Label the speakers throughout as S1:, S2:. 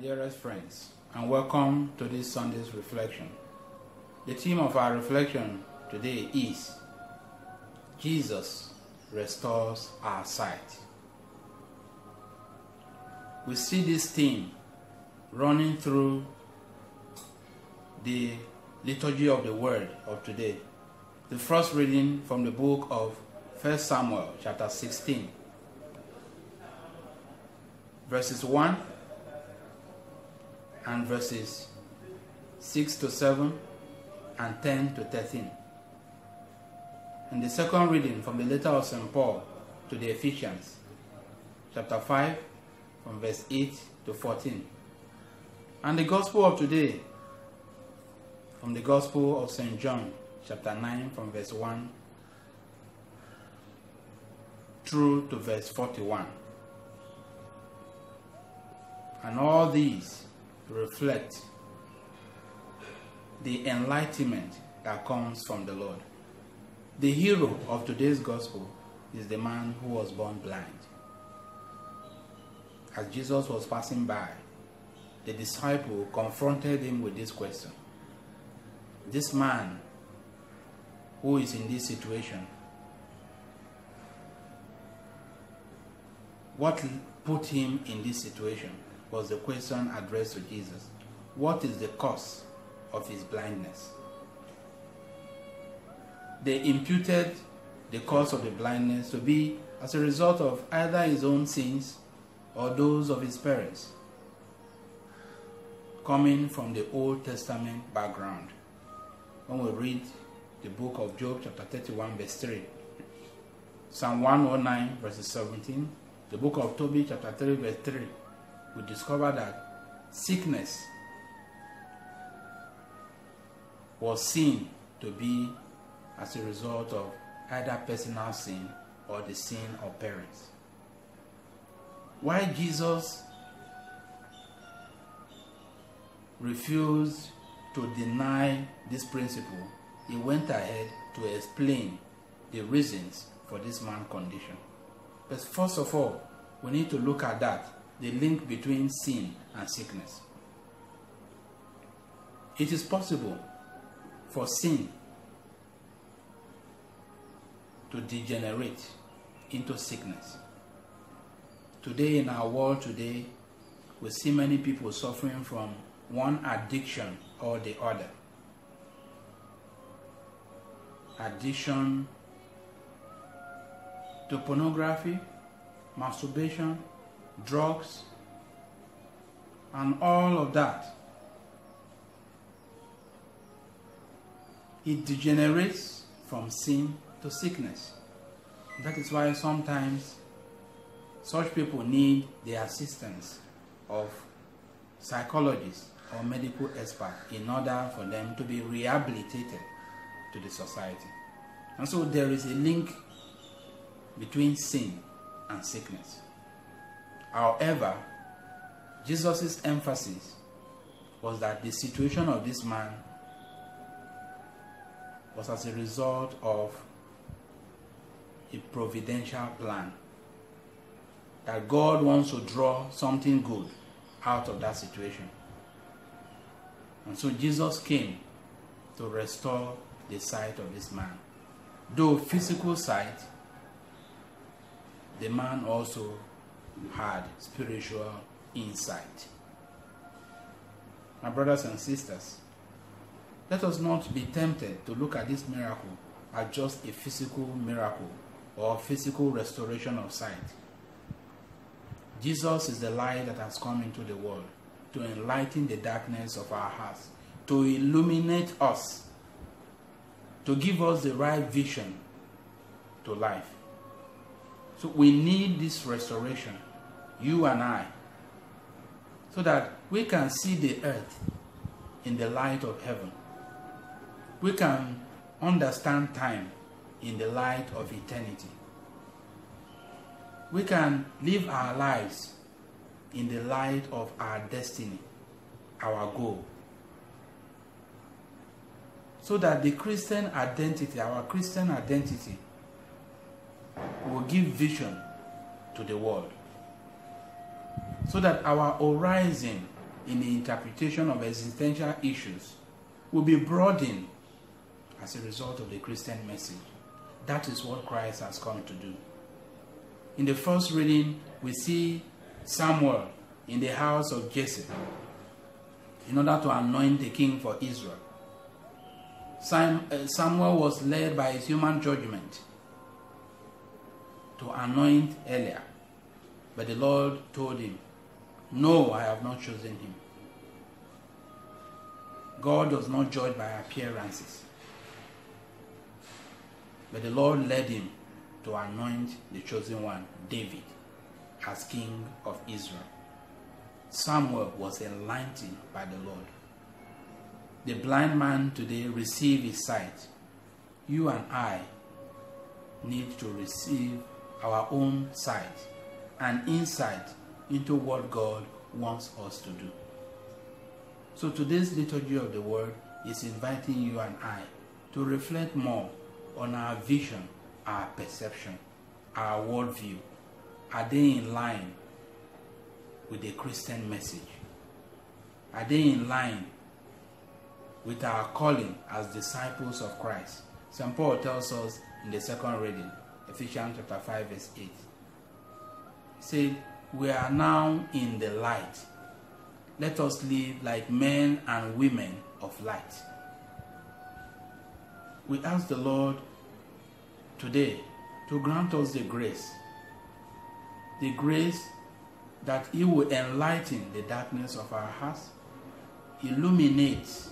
S1: dearest friends, and welcome to this Sunday's reflection. The theme of our reflection today is Jesus restores our sight. We see this theme running through the liturgy of the word of today. The first reading from the book of 1 Samuel chapter 16, verses 1 and verses 6 to 7 and 10 to 13. And the second reading from the letter of St. Paul to the Ephesians, chapter 5, from verse 8 to 14. And the gospel of today, from the gospel of St. John, chapter 9, from verse 1 through to verse 41. And all these reflect the enlightenment that comes from the Lord. The hero of today's gospel is the man who was born blind. As Jesus was passing by, the disciple confronted him with this question. This man who is in this situation, what put him in this situation was the question addressed to Jesus. What is the cause of his blindness? They imputed the cause of the blindness to be as a result of either his own sins or those of his parents, coming from the Old Testament background. When we read the book of Job, chapter 31, verse 3, Psalm 109, verses 17, the book of Tobit, chapter 3, verse 3, we discover that sickness was seen to be as a result of either personal sin or the sin of parents. Why Jesus refused to deny this principle, he went ahead to explain the reasons for this man's condition. But first of all, we need to look at that, the link between sin and sickness. It is possible for sin to degenerate into sickness. Today, in our world today, we see many people suffering from one addiction or the other. Addiction to pornography, masturbation, drugs, and all of that. It degenerates from sin to sickness. That is why sometimes such people need the assistance of psychologists or medical experts in order for them to be rehabilitated to the society. And so there is a link between sin and sickness. However, Jesus' emphasis was that the situation of this man was as a result of a providential plan, that God wants to draw something good out of that situation. And so Jesus came to restore the sight of this man. Though physical sight, the man also had spiritual insight. My brothers and sisters, let us not be tempted to look at this miracle as just a physical miracle or physical restoration of sight. Jesus is the light that has come into the world to enlighten the darkness of our hearts, to illuminate us, to give us the right vision to life. So we need this restoration, you and I, so that we can see the earth in the light of heaven. We can understand time in the light of eternity. We can live our lives in the light of our destiny, our goal. So that the Christian identity, our Christian identity, will give vision to the world. So that our horizon in the interpretation of existential issues will be broadened as a result of the Christian message. That is what Christ has come to do. In the first reading, we see Samuel in the house of Jesse in order to anoint the king for Israel. Samuel was led by his human judgment to anoint Eliab, but the Lord told him, "No, I have not chosen him." God does not judge by appearances, but the Lord led him to anoint the chosen one, David, as king of Israel. Samuel was enlightened by the Lord. The blind man today received his sight. You and I need to receive our own sight and insight into what God wants us to do. So today's liturgy of the word is inviting you and I to reflect more on our vision, our perception, our worldview. Are they in line with the Christian message? Are they in line with our calling as disciples of Christ? St. Paul tells us in the second reading, Ephesians chapter 5 verse 8. He said, "We are now in the light. Let us live like men and women of light." We ask the Lord today to grant us the grace that He will enlighten the darkness of our hearts, illuminate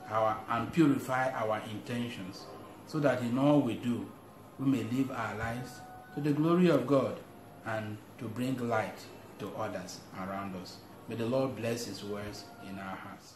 S1: and purify our intentions, so that in all we do, we may live our lives to the glory of God and to bring light to others around us. May the Lord bless His words in our hearts.